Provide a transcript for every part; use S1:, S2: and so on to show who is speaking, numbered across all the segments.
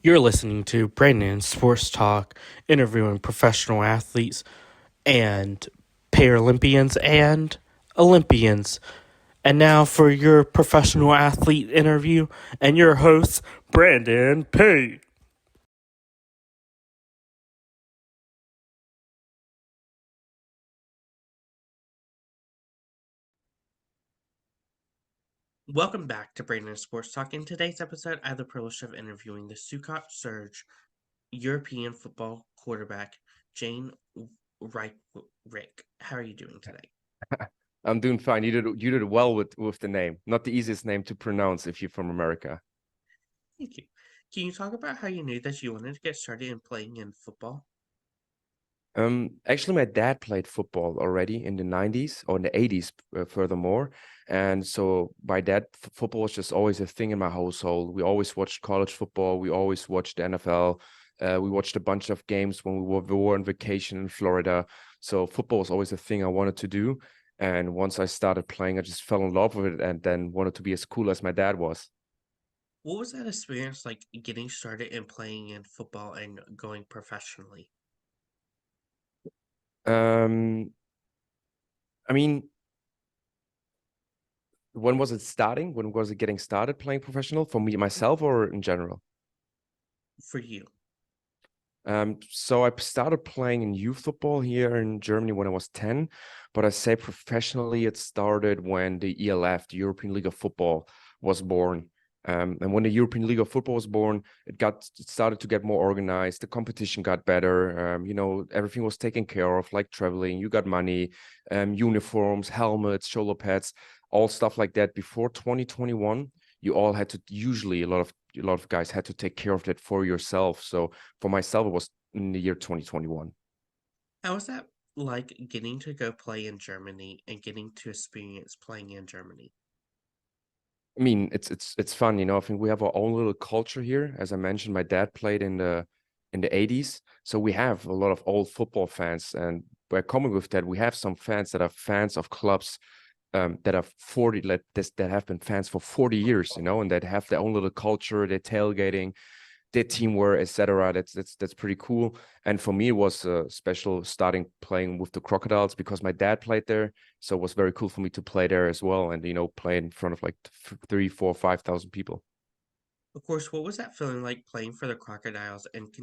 S1: You're listening to Brandon Sports Talk, interviewing professional athletes and Paralympians and Olympians. And now for your professional athlete interview and your host, Brandon P. Welcome back to Brandon Sports Talk. In today's episode, I have the privilege of interviewing the Stuttgart Surge European football quarterback, Jan Weinreich. How are you doing today?
S2: I'm doing fine. You did well with the name. Not the easiest name to pronounce if you're from America.
S1: Thank you. Can you talk about how you knew that you wanted to get started in playing in football?
S2: Actually, my dad played football already in the 90s or in the 80s, furthermore. And so my dad, football was just always a thing in my household. We always watched college football. We always watched the NFL. We watched a bunch of games when we were on vacation in Florida. So football was always a thing I wanted to do. And once I started playing, I just fell in love with it and then wanted to be as cool as my dad was.
S1: What was that experience like getting started in playing in football and going professionally?
S2: Um, I mean, when was it starting? When was it getting started playing professional for me, myself, or in general?
S1: For you?
S2: So I started playing in youth football here in Germany when I was 10, but I say professionally it started when the ELF, the European League of Football, was born. And when the European League of Football was born, it started to get more organized. The competition got better. Everything was taken care of, like traveling. You got money, uniforms, helmets, shoulder pads, all stuff like that. Before 2021, you all had to usually a lot of guys had to take care of that for yourself. So for myself, it was in the year 2021.
S1: How was that like getting to go play in Germany and getting to experience playing in Germany?
S2: I mean, it's fun, I think we have our own little culture here. As I mentioned, my dad played in the 80s, so we have a lot of old football fans, and we're coming with that. We have some fans that are fans of clubs that are 40 that have been fans for 40 years, and that have their own little culture, their tailgating, their teamwork, etc. That's pretty cool. And for me, it was special starting playing with the Crocodiles because my dad played there, so it was very cool for me to play there as well, and play in front of like 3, 4, 5,000 people.
S1: Of course, what was that feeling like playing for the Crocodiles and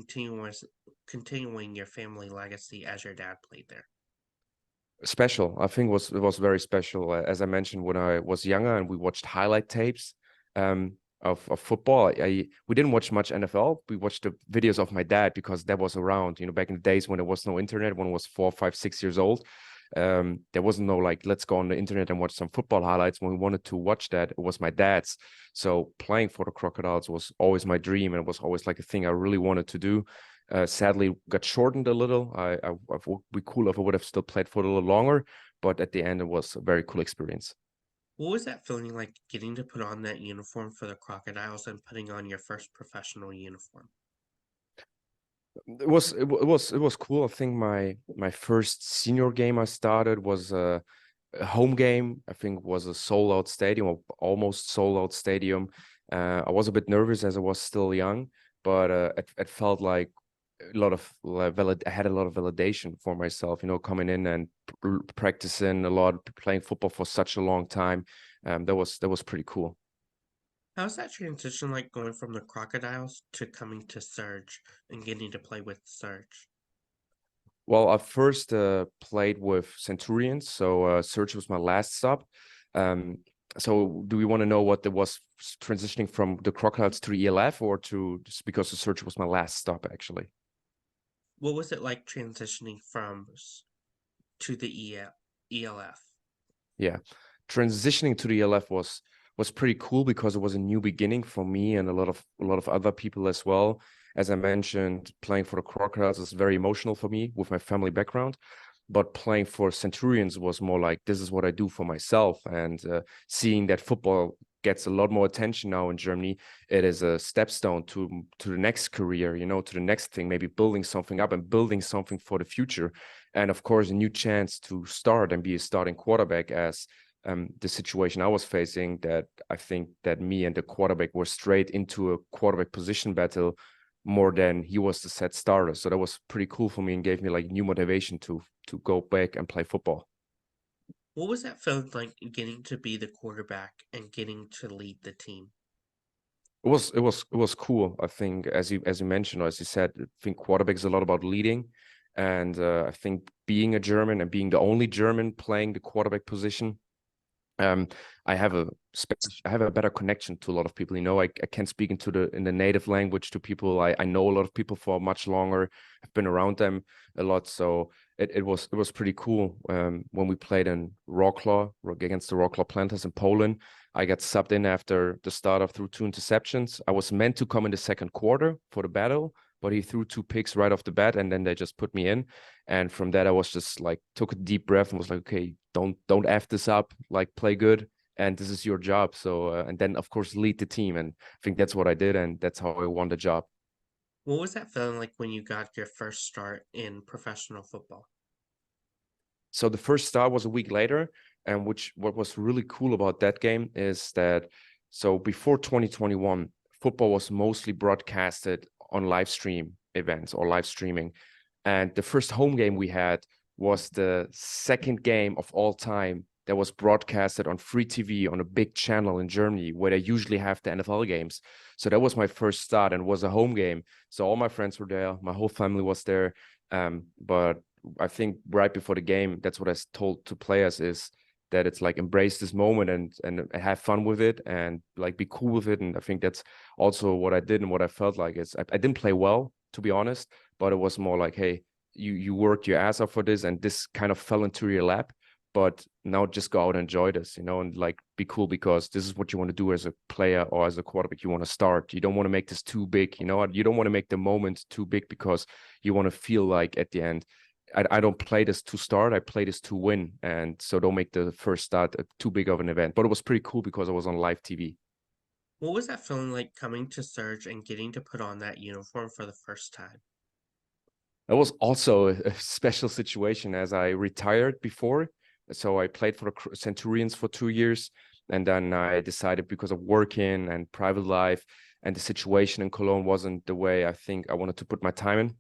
S1: continuing your family legacy as your dad played there?
S2: Special, I think it was very special. As I mentioned, when I was younger and we watched highlight tapes of football, we didn't watch much NFL. We watched the videos of my dad because that was around, back in the days when there was no internet, when I was 4, 5, 6 years old. There wasn't no like, let's go on the internet and watch some football highlights. When we wanted to watch that, it was my dad's. So playing for the Crocodiles was always my dream, and it was always like a thing I really wanted to do. Sadly, got shortened a little. I would be cool if I would have still played for a little longer, but at the end, it was a very cool experience.
S1: What was that feeling like getting to put on that uniform for the Crocodiles and putting on your first professional uniform?
S2: It was cool. I think my first senior game I started was a home game. I think was a sold out stadium, or almost sold out stadium. I was a bit nervous as I was still young, but it felt like I had a lot of validation for myself, coming in and practicing a lot, playing football for such a long time. That was pretty cool.
S1: How's that transition like going from the Crocodiles to coming to Surge and getting to play with Surge?
S2: Well, I first played with Centurions, so Search was my last stop. Um, so do we want to know what there was transitioning from the Crocodiles to the ELF, or to just because the Search was my last stop actually?
S1: What was it like transitioning to the ELF?
S2: Yeah, transitioning to the ELF was pretty cool because it was a new beginning for me and a lot of other people as well. As I mentioned, playing for the Crocodiles is very emotional for me with my family background, but playing for Centurions was more like this is what I do for myself. And seeing that football gets a lot more attention now in Germany, it is a stepstone to the next career, to the next thing, maybe building something up and building something for the future. And of course, a new chance to start and be a starting quarterback, as the situation I was facing, that I think that me and the quarterback were straight into a quarterback position battle more than he was the set starter. So that was pretty cool for me and gave me like new motivation to go back and play football.
S1: What was that feeling like getting to be the quarterback and getting to lead the team?
S2: It was cool. I think as you mentioned or as you said, I think quarterback is a lot about leading, and I think being a German and being the only German playing the quarterback position, um, I have a better connection to a lot of people. I can speak in the native language to people. I know a lot of people for much longer. I've been around them a lot, so it was pretty cool. When we played in Wroclaw against the Wroclaw Planters in Poland, I got subbed in after the start of through two interceptions. I was meant to come in the second quarter for the battle, but he threw two picks right off the bat, and then they just put me in. And from that, I was just like took a deep breath and was like, okay, don't f this up. Like play good, and this is your job. So and then of course lead the team, and I think that's what I did, and that's how I won the job.
S1: What was that feeling like when you got your first start in professional football?
S2: So the first start was a week later, and what was really cool about that game is that so before 2021, football was mostly broadcasted on live stream events or live streaming. And the first home game we had was the second game of all time that was broadcasted on free TV on a big channel in Germany where they usually have the NFL games. So that was my first start and was a home game. So all my friends were there, my whole family was there. But I think right before the game, that's what I told to players is that it's like embrace this moment and have fun with it and like be cool with it. And I think that's also what I did and what I felt like is I didn't play well, to be honest, but it was more like, hey, you worked your ass off for this and this kind of fell into your lap. But now just go out and enjoy this, and like be cool because this is what you want to do as a player or as a quarterback. You want to start. You don't want to make this too big, You don't want to make the moment too big because you want to feel like at the end I don't play this to start. I play this to win. And so don't make the first start too big of an event. But it was pretty cool because I was on live TV.
S1: What was that feeling like coming to Surge and getting to put on that uniform for the first time?
S2: It was also a special situation as I retired before. So I played for the Centurions for 2 years. And then I decided because of working and private life and the situation in Cologne wasn't the way I think I wanted to put my time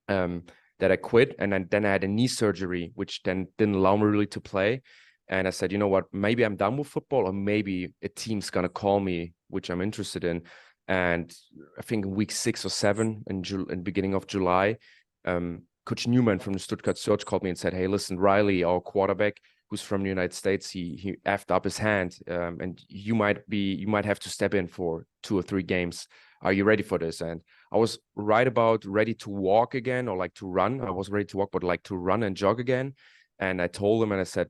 S2: in. That I quit, and then I had a knee surgery, which then didn't allow me really to play. And I said, you know what, maybe I'm done with football, or maybe a team's gonna call me, which I'm interested in. And I think in week 6 or 7 in beginning of July, Coach Newman from the Stuttgart Surge called me and said, hey, listen, Riley, our quarterback, who's from the United States, he effed up his hand, and you might have to step in for 2 or 3 games. Are you ready for this? And I was right about ready to walk again or like to run. I was ready to walk, but like to run and jog again. And I told him and I said,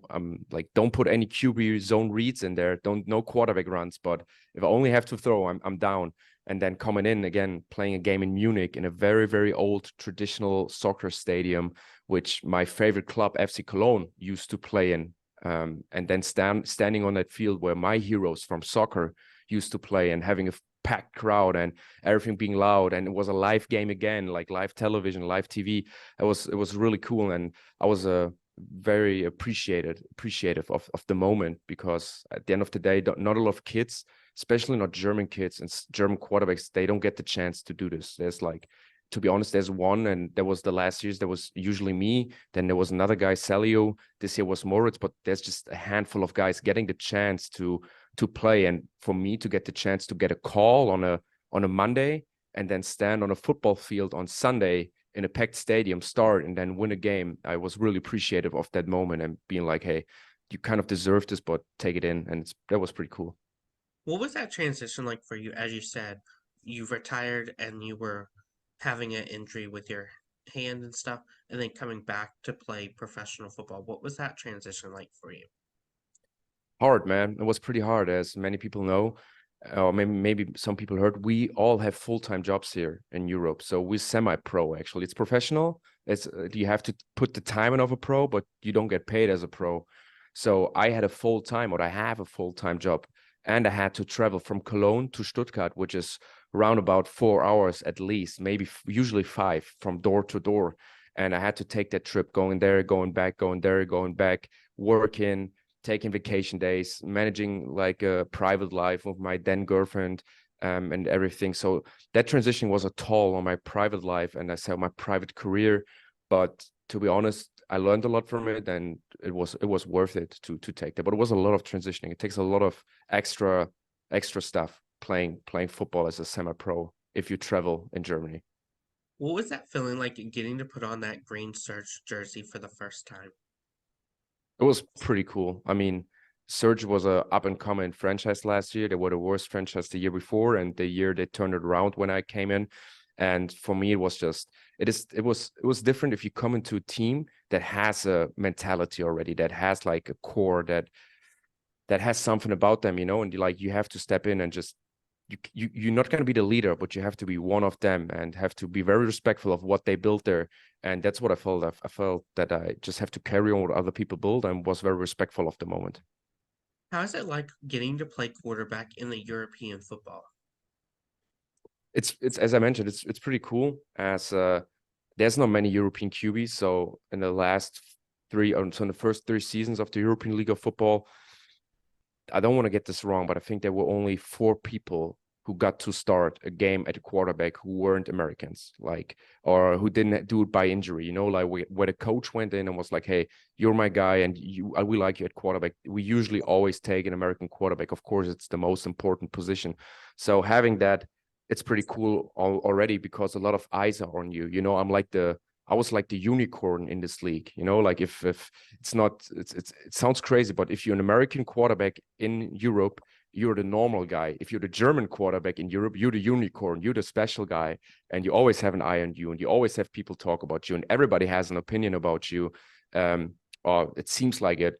S2: I'm like, don't put any QB zone reads in there. No quarterback runs. But if I only have to throw, I'm down. And then coming in again, playing a game in Munich in a very, very old traditional soccer stadium, which my favorite club, FC Cologne, used to play in. And then standing on that field where my heroes from soccer used to play and having a packed crowd and everything being loud, and it was a live game again, like live television, live TV. It was really cool, and I was very appreciative of the moment because at the end of the day, not a lot of kids, especially not German kids and German quarterbacks, they don't get the chance to do this. There's like, to be honest, there's one, and there was the last years. There was usually me. Then there was another guy, Celio. This year was Moritz, but there's just a handful of guys getting the chance to play. And for me to get the chance to get a call on a Monday and then stand on a football field on Sunday in a packed stadium, start and then win a game, I was really appreciative of that moment and being like, hey, you kind of deserve this, but take it in. And that was pretty cool.
S1: What was that transition like for you? As you said, you retired and you were having an injury with your hand and stuff, and then coming back to play professional football. What was that transition like for you?
S2: Hard, man. It was pretty hard, as many people know. Or maybe some people heard. We all have full-time jobs here in Europe, so we're semi-pro. Actually, it's professional. It's you have to put the time in of a pro, but you don't get paid as a pro. So I had a full-time, or I have a full-time job, and I had to travel from Cologne to Stuttgart, which is around about 4 hours at least, maybe usually 5 from door to door. And I had to take that trip, going there, going back, going there, going back, working, taking vacation days, managing like a private life with my then girlfriend, and everything. So that transition was a toll on my private life and I say my private career. But to be honest, I learned a lot from it, and it was worth it to take that. But it was a lot of transitioning. It takes a lot of extra stuff playing football as a semi-pro if you travel in Germany.
S1: What was that feeling like getting to put on that green Surge jersey for the first time?
S2: It was pretty cool. I mean, Surge was a up and coming franchise last year. They were the worst franchise the year before, and the year they turned it around when I came in. And for me, it was different if you come into a team that has a mentality already, that has like a core that has something about them, and you have to step in and just you're not going to be the leader, but you have to be one of them and have to be very respectful of what they built there. And that's what I felt. I felt that I just have to carry on what other people build, and was very respectful of the moment.
S1: How is it like getting to play quarterback in the European football?
S2: It's as I mentioned, it's pretty cool as there's not many European QBs. So in the last so in the first 3 seasons of the European League of Football, I don't want to get this wrong, but I think there were only 4 people who got to start a game at a quarterback who weren't Americans, like, or who didn't do it by injury, like where the coach went in and was like, hey, you're my guy and we like you at quarterback. We usually always take an American quarterback. Of course, it's the most important position. So having that, it's pretty cool already because a lot of eyes are on you. I was like the unicorn in this league, like if it's not, it sounds crazy, but if you're an American quarterback in Europe, you're the normal guy. If you're the German quarterback in Europe, you're the unicorn, you're the special guy, and you always have an eye on you, and you always have people talk about you, and everybody has an opinion about you. Or it seems like it,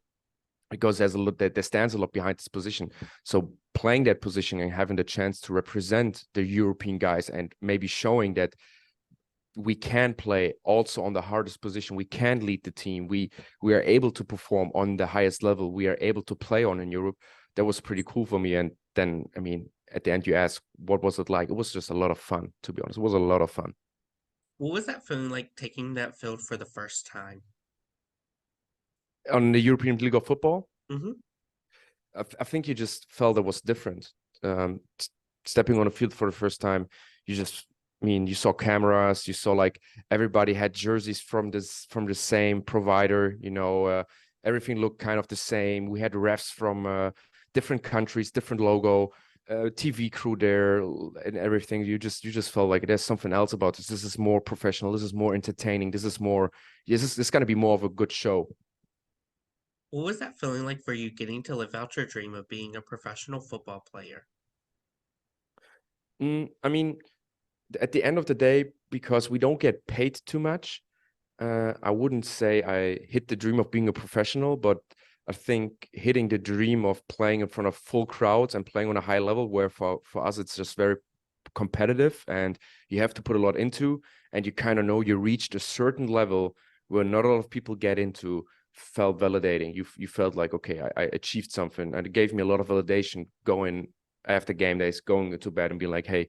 S2: because there's a lot that there stands a lot behind this position. So playing that position and having the chance to represent the European guys and maybe showing that we can play also on the hardest position. We can lead the team. We are able to perform on the highest level. We are able to play on in Europe. That was pretty cool for me. And then, I mean, at the end, you ask, what was it like? It was just a lot of fun, to be honest. It was a lot of fun.
S1: What was that feeling like taking that field for the first time?
S2: On the European League of Football,
S1: Hmm.
S2: I think you just felt it was different. Um, Stepping on a field for the first time, you saw cameras, you saw like everybody had jerseys from the same provider, everything looked kind of the same. We had refs from different countries, different logo, TV crew there, and everything. You just felt like there's something else about this. This is more professional. This is more entertaining. This is going to be more of a good show.
S1: What was that feeling like for you getting to live out your dream of being a professional football player?
S2: I mean, at the end of the day, because we don't get paid too much, I wouldn't say I hit the dream of being a professional, but I think hitting the dream of playing in front of full crowds and playing on a high level, where for us it's just very competitive and you have to put a lot into, and you kind of know you reached a certain level where not a lot of people get into, felt validating. You felt like, okay, I achieved something, and it gave me a lot of validation going after game days, going to bed and being like, hey,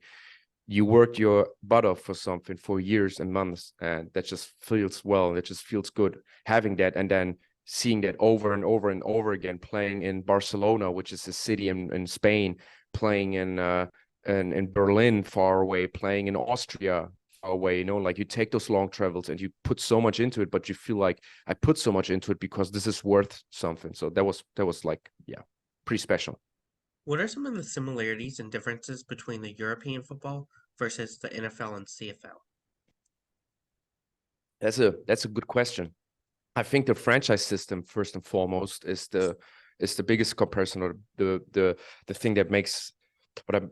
S2: you worked your butt off for something for years and months, and that just feels well. That just feels good having that, and then seeing that over and over and over again, playing in Barcelona, which is a city in Spain, playing in Berlin, far away, playing in Austria, far away. Like you take those long travels and you put so much into it, but you feel like I put so much into it because this is worth something. So that was like, yeah, pretty special.
S1: What are some of the similarities and differences between the European football versus the NFL and CFL?
S2: That's a good question. I think the franchise system, first and foremost, is the biggest comparison, or the thing that makes that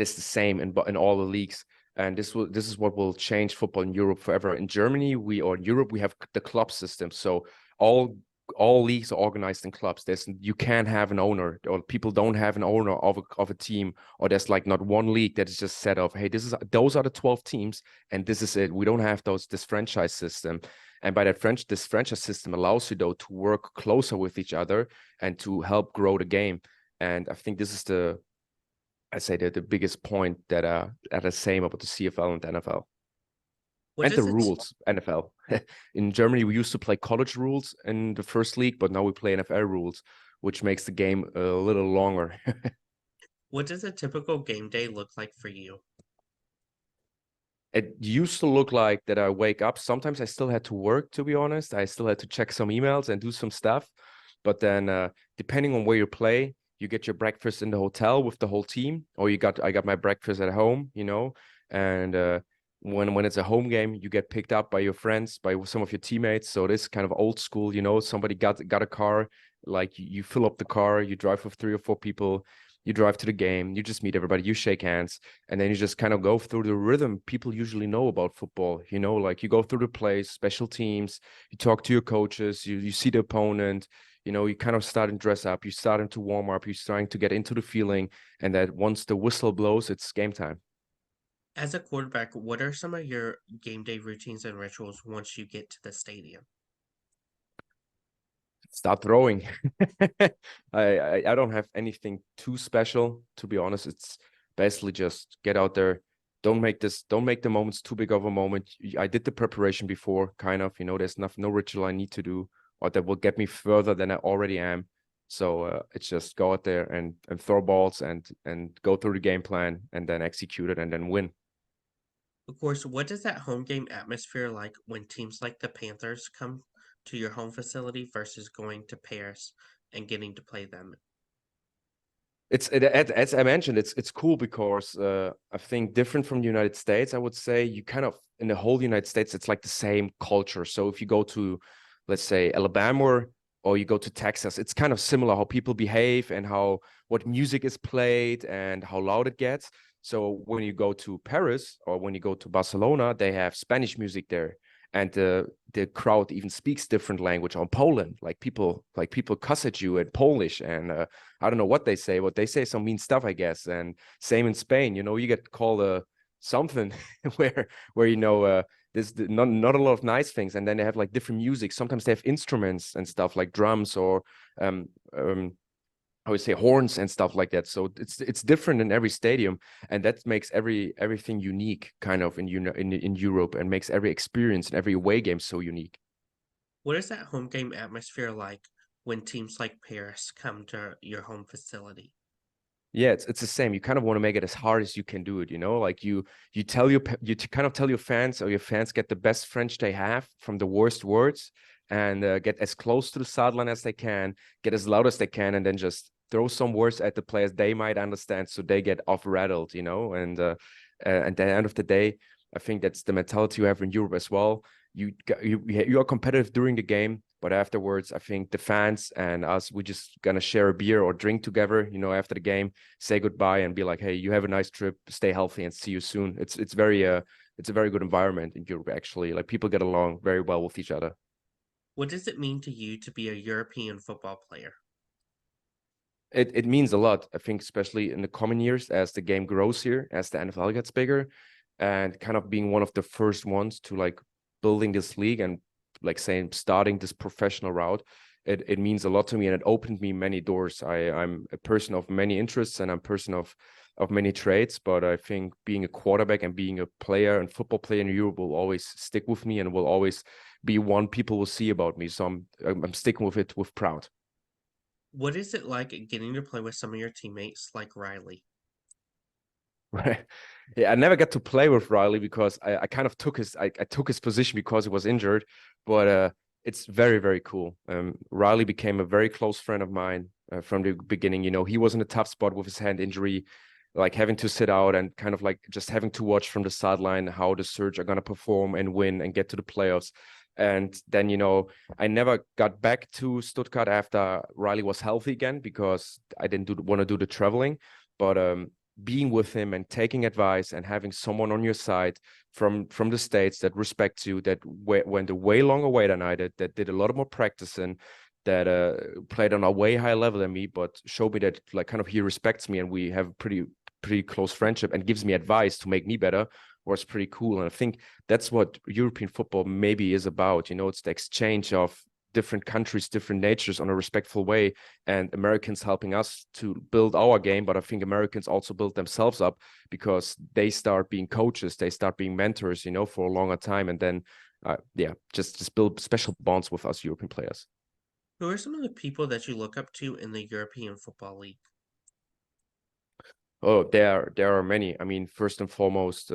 S2: is the same in all the leagues. And this is what will change football in Europe forever. In Germany, or in Europe, we have the club system. So all leagues are organized in clubs. You can't have an owner, or people don't have an owner of a team, or there's like not one league that is just set up. Hey, those are the 12 teams, and this is it. We don't have this franchise system. And by this franchise system allows you though to work closer with each other and to help grow the game. And I think this is I say that the biggest point that are the same about the CFL and the NFL.
S1: What
S2: And the
S1: does it
S2: rules, NFL. In Germany, we used to play college rules in the first league, but now we play NFL rules, which makes the game a little longer.
S1: What does a typical game day look like for you?
S2: It used to look like that I wake up. Sometimes I still had to work, to be honest. I still had to check some emails and do some stuff. But then, depending on where you play, you get your breakfast in the hotel with the whole team, or I got my breakfast at home, you know. And when it's a home game, you get picked up by your friends, by some of your teammates. So this kind of old school, you know, somebody got a car, like you fill up the car, you drive with 3 or 4 people, you drive to the game, you just meet everybody, you shake hands, and then you just kind of go through the rhythm people usually know about football. You know, like you go through the plays, special teams, you talk to your coaches, you see the opponent, you know, you kind of start and dress up, you starting to warm up, you're starting to get into the feeling, and that once the whistle blows, it's game time.
S1: As a quarterback, what are some of your game day routines and rituals once you get to the stadium?
S2: Start throwing. I don't have anything too special, to be honest. It's basically just get out there. Don't make the moments too big of a moment. I did the preparation before, kind of, you know, there's no ritual I need to do or that will get me further than I already am. So it's just go out there and throw balls and go through the game plan and then execute it and then win.
S1: Of course, what is that home game atmosphere like when teams like the Panthers come to your home facility versus going to Paris and getting to play them?
S2: As I mentioned, it's cool because I think different from the United States, I would say you kind of in the whole United States, it's like the same culture. So if you go to, let's say, Alabama or you go to Texas, it's kind of similar how people behave and how what music is played and how loud it gets. So when you go to Paris or when you go to Barcelona, they have Spanish music there, and the crowd even speaks different language. On Poland, like people cuss at you in Polish, and I don't know what they say, but they say some mean stuff, I guess. And same in Spain, you know, you get called something where you know there's not a lot of nice things, and then they have like different music. Sometimes they have instruments and stuff like drums or um, um, I would say horns and stuff like that. So it's different in every stadium, and that makes everything unique, kind of in Europe, and makes every experience and every away game so unique.
S1: What is that home game atmosphere like when teams like Paris come to your home facility?
S2: Yeah, it's the same. You kind of want to make it as hard as you can do it, you know? Like you tell kind of tell your fans, or your fans get the best French they have from the worst words, and get as close to the sideline as they can, get as loud as they can, and then just throw some words at the players they might understand, so they get off rattled, you know? And at the end of the day, I think that's the mentality you have in Europe as well. You are competitive during the game, but afterwards, I think the fans and us, we just gonna share a beer or drink together, you know, after the game, say goodbye and be like, hey, you have a nice trip, stay healthy, and see you soon. It's a very good environment in Europe, actually. Like people get along very well with each other.
S1: What does it mean to you to be a European football player?
S2: It means a lot, I think, especially in the coming years as the game grows here, as the NFL gets bigger, and kind of being one of the first ones to like building this league and like saying starting this professional route. It means a lot to me, and it opened me many doors. I'm a person of many interests, and I'm a person of many traits, but I think being a quarterback and being a player and football player in Europe will always stick with me and will always be one people will see about me. So I'm sticking with it with proud.
S1: What is it like getting to play with some of your teammates like Riley?
S2: Right. Yeah, I never got to play with Riley because I kind of I took his position because he was injured, but it's very, very cool. Riley became a very close friend of mine from the beginning. You know, he was in a tough spot with his hand injury, like having to sit out and kind of like just having to watch from the sideline how the Surge are gonna perform and win and get to the playoffs. And then, you know, I never got back to Stuttgart after Riley was healthy again because I didn't want to do the traveling. But being with him and taking advice and having someone on your side from the States that respects you, that went a way longer way than I did, that did a lot more practicing, that played on a way higher level than me, but showed me that like kind of he respects me and we have a pretty close friendship and gives me advice to make me better, was pretty cool. And I think that's what European football maybe is about. You know, it's the exchange of different countries, different natures on a respectful way, and Americans helping us to build our game. But I think Americans also build themselves up because they start being coaches, they start being mentors, you know, for a longer time. And then, yeah, just build special bonds with us European players.
S1: Who are some of the people that you look up to in the European Football League?
S2: Oh, there are many. I mean, first and foremost,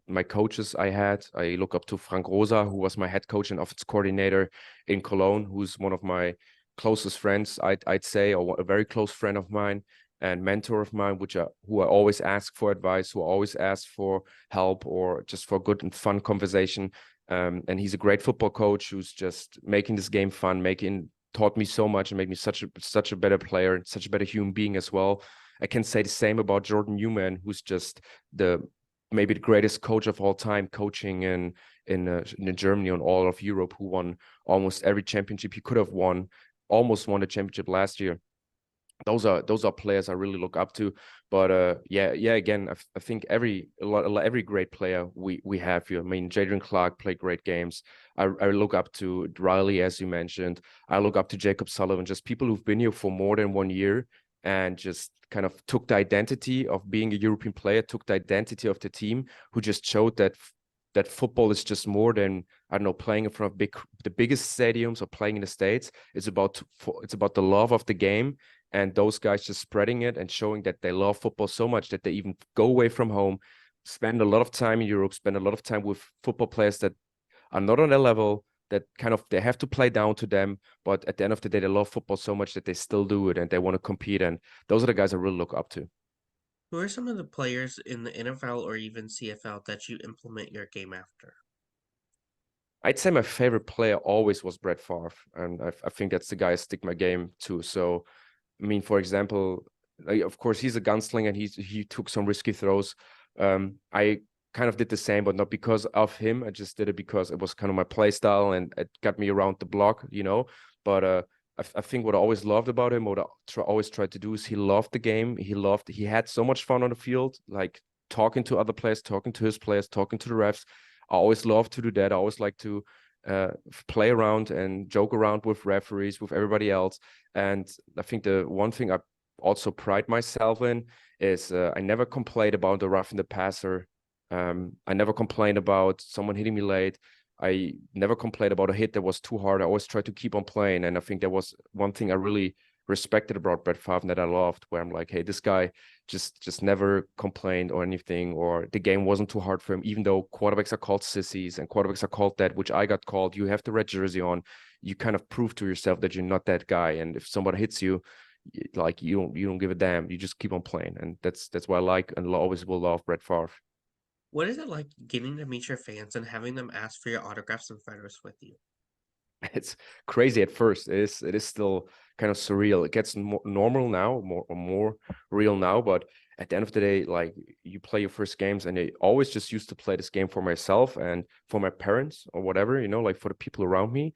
S2: my coaches I look up to Frank Rosa, who was my head coach and offense coordinator in Cologne, who's one of my closest friends, I'd say, or a very close friend of mine and mentor of mine, who I always ask for advice, who I always ask for help or just for good and fun conversation. And he's a great football coach who's just making this game fun, making taught me so much and made me such a better player and such a better human being as well. I can say the same about Jordan Newman, who's just the maybe the greatest coach of all time, coaching in Germany and all of Europe, who won almost every championship he could have won, almost won the championship last year. Those are players I really look up to. But yeah, again, I think every great player we have here. I mean, Jadon Clark played great games. I look up to Riley, as you mentioned. I look up to Jacob Sullivan, just people who've been here for more than 1 year and just kind of took the identity of being a European player, took the identity of the team, who just showed that football is just more than, I don't know, playing in front of the biggest stadiums or playing in the States. It's about the love of the game, and those guys just spreading it and showing that they love football so much that they even go away from home, spend a lot of time in Europe, spend a lot of time with football players that are not on their level, that kind of they have to play down to them, but at the end of the day, they love football so much that they still do it and they want to compete. And those are the guys I really look up to.
S1: Who are some of the players in the NFL or even CFL that you implement your game after?
S2: I'd say my favorite player always was Brett Favre, and I think that's the guy I stick my game to. So, I mean, for example, like, of course, he's a gunslinger and he took some risky throws. I kind of did the same, but not because of him. I just did it because it was kind of my play style and it got me around the block. But I think what I always loved about him, what I always tried to do is he loved the game. He had so much fun on the field, like talking to other players, talking to his players, talking to the refs. I always love to do that. I always like to uh, play around and joke around with referees, with everybody else. And I think the one thing I also pride myself in is I never complained about the roughing the passer. I never complained about someone hitting me late. I never complained about a hit that was too hard. I always tried to keep on playing. And I think that was one thing I really respected about Brett Favre that I loved, where I'm like, hey, this guy just never complained or anything, or the game wasn't too hard for him, even though quarterbacks are called sissies and quarterbacks are called that, which I got called. You have the red jersey on, you kind of prove to yourself that you're not that guy. And if somebody hits you, like you don't give a damn. You just keep on playing. And that's why I like and always will love Brett Favre.
S1: What is it like getting to meet your fans and having them ask for your autographs and photos with you?
S2: It's crazy at first. It is still kind of surreal. It gets more normal now, more real now. But at the end of the day, like you play your first games, and I always just used to play this game for myself and for my parents or whatever, like for the people around me.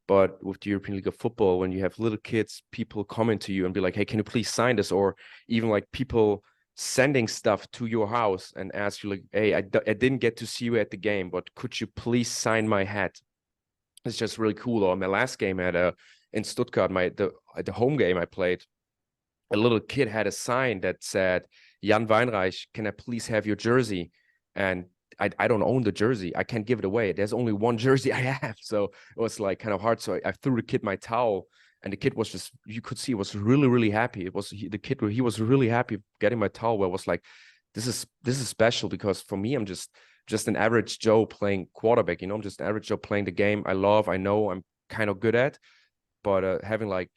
S2: But with the European League of Football, when you have little kids, people coming to you and be like, "Hey, can you please sign this?" Or even like people sending stuff to your house and ask you like, "Hey, I didn't get to see you at the game, but could you please sign my hat?" It's just really cool. Or my last game in Stuttgart, the home game I played, a little kid had a sign that said, "Jan Weinreich, can I please have your jersey?" And I don't own the jersey. I can't give it away. There's only one jersey I have. So it was like kind of hard. So I threw the kid my towel, and the kid was just, you could see, was really, really happy. The kid, he was really happy getting my towel, where it was like, this is special, because for me, I'm just an average Joe playing quarterback. I'm just an average Joe playing the game I love, I know I'm kind of good at. But having like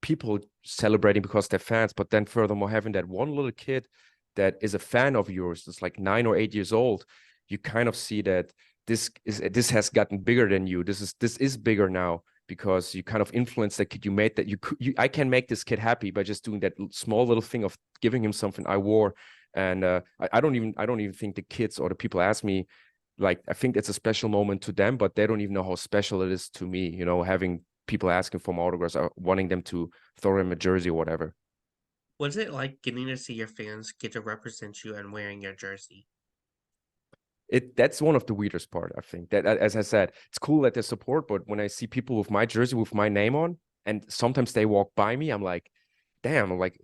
S2: people celebrating because they're fans, but then furthermore having that one little kid that is a fan of yours, that's like 9 or 8 years old, you kind of see that this has gotten bigger than you. This is bigger now, because you kind of influence that kid. You made that I can make this kid happy by just doing that small little thing of giving him something I wore. And I don't even think the kids or the people ask me, like, I think it's a special moment to them, but they don't even know how special it is to me, having people asking for my autographs or wanting them to throw them a jersey or whatever.
S1: What is it like getting to see your fans get to represent you and wearing your jersey?
S2: That's one of the weirdest part, I think. That, as I said, it's cool that they support, but when I see people with my jersey with my name on, and sometimes they walk by me, I'm like, damn, I'm like,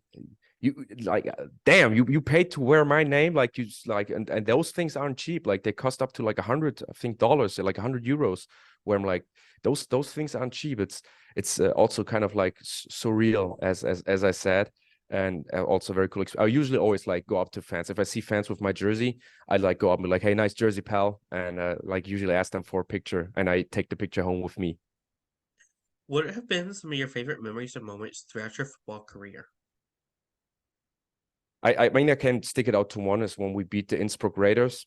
S2: damn, you paid to wear my name, like, and those things aren't cheap. Like, they cost up to like 100, I think, dollars, like 100 euros. Where I'm like, those things aren't cheap. It's also kind of like surreal, as I said. and also very cool. I usually always like go up to fans. If I see fans with my jersey, I like go up and be like, "Hey, nice jersey, pal," and like usually ask them for a picture, and I take the picture home with me.
S1: What have been some of your favorite memories and moments throughout your football career?
S2: I mean, I can stick it out to one is when we beat the Innsbruck Raiders.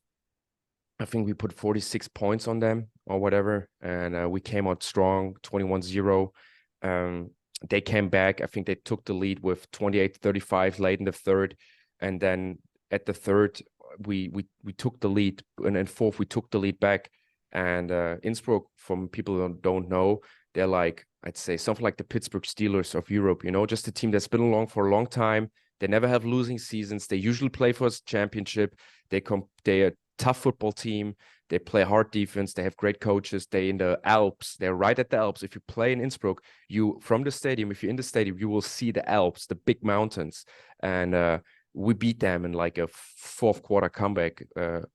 S2: I think we put 46 points on them or whatever, and we came out strong, 21-0. They came back. I think they took the lead with 28-35 late in the third, and then at the third, we took the lead, and in fourth we took the lead back. And Innsbruck, from people who don't know, they're like, I'd say something like the Pittsburgh Steelers of Europe. Just a team that's been along for a long time. They never have losing seasons. They usually play for a championship. They are tough football team. They play hard defense. They have great coaches. They in the Alps. They're right at the Alps. If you play in Innsbruck, you from the stadium, if you're in the stadium, you will see the Alps, the big mountains. And we beat them in like a fourth quarter comeback,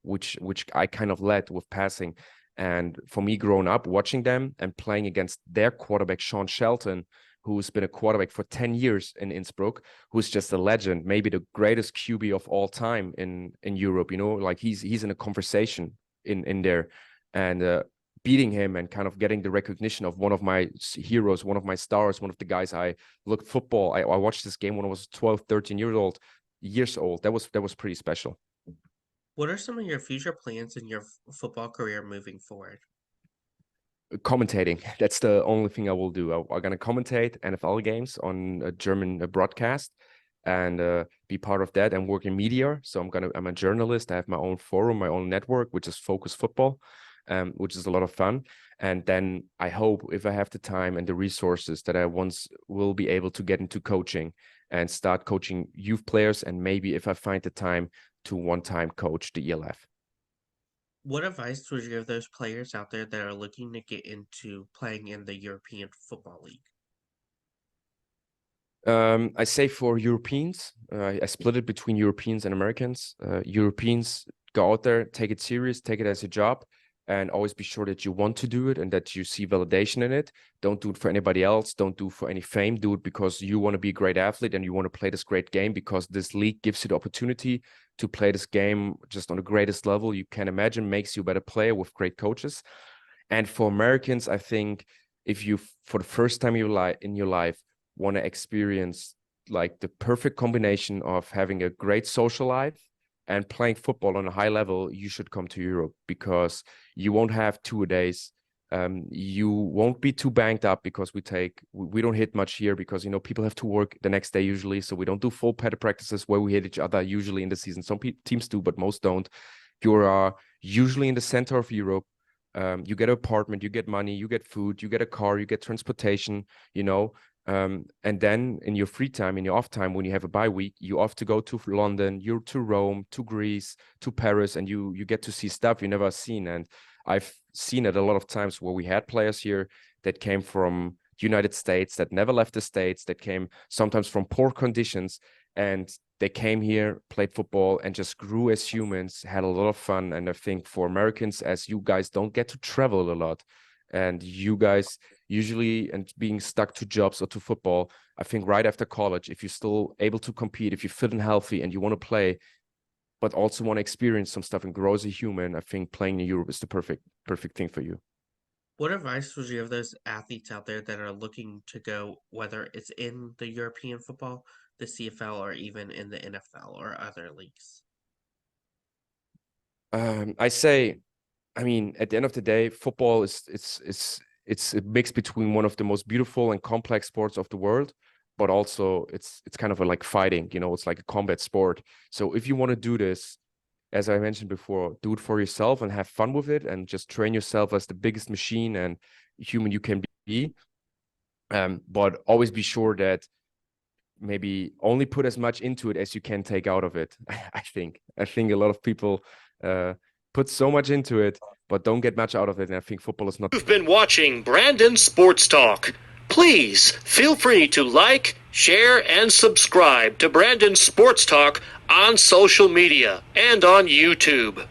S2: which I kind of led with passing. And for me, growing up, watching them and playing against their quarterback, Sean Shelton, who's been a quarterback for 10 years in Innsbruck, who's just a legend, maybe the greatest QB of all time in Europe, like he's in a conversation in there. And beating him and kind of getting the recognition of one of my heroes, one of my stars, one of the guys I looked football. I watched this game when I was 12, 13 years old. That was pretty special.
S1: What are some of your future plans in your football career moving forward?
S2: Commentating. That's the only thing I will do. I'm going to commentate NFL games on a German broadcast and be part of that and work in media. So I'm a journalist. I have my own forum, my own network, which is Focus Football, which is a lot of fun. And then I hope if I have the time and the resources that I once will be able to get into coaching and start coaching youth players. And maybe if I find the time to one time coach the ELF.
S1: What advice would you give those players out there that are looking to get into playing in the European Football League?
S2: I say for Europeans, I split it between Europeans and Americans. Europeans go out there, take it serious, take it as a job, and always be sure that you want to do it and that you see validation in it. Don't do it for anybody else. Don't do it for any fame. Do it because you want to be a great athlete and you want to play this great game, because this league gives you the opportunity to play this game just on the greatest level you can imagine, makes you a better player with great coaches. And for Americans, I think if you, for the first time in your life, want to experience like the perfect combination of having a great social life and playing football on a high level, you should come to Europe, because you won't have 2 days. You won't be too banged up, because we don't hit much here, because people have to work the next day usually, so we don't do full padded practices where we hit each other usually in the season. Some teams do, but most don't. You are usually in the center of Europe. You get an apartment, you get money, you get food, you get a car, you get transportation, you know. And then in your free time, in your off time, when you have a bye week, you off to go to London, you're to Rome, to Greece, to Paris, and you get to see stuff you never seen. And I've seen it a lot of times where we had players here that came from United States, that never left the States, that came sometimes from poor conditions, and they came here, played football, and just grew as humans, had a lot of fun. And I think for Americans, as you guys don't get to travel a lot, and you guys usually, and being stuck to jobs or to football, I think right after college, if you're still able to compete, if you're fit and healthy and you want to play, but also want to experience some stuff and grow as a human, I think playing in Europe is the perfect thing for you.
S1: What advice would you give those athletes out there that are looking to go, whether it's in the European football, the CFL, or even in the NFL or other leagues?
S2: I say, I mean, at the end of the day, football is it's a mix between one of the most beautiful and complex sports of the world, but also it's kind of like fighting, it's like a combat sport. So if you want to do this, as I mentioned before, do it for yourself and have fun with it, and just train yourself as the biggest machine and human you can be. But always be sure that maybe only put as much into it as you can take out of it. I think a lot of people put so much into it but don't get much out of it, and I think football is not.
S3: You've been watching Brandon Sports Talk. Please feel free to like, share, and subscribe to Brandon Sports Talk on social media and on YouTube.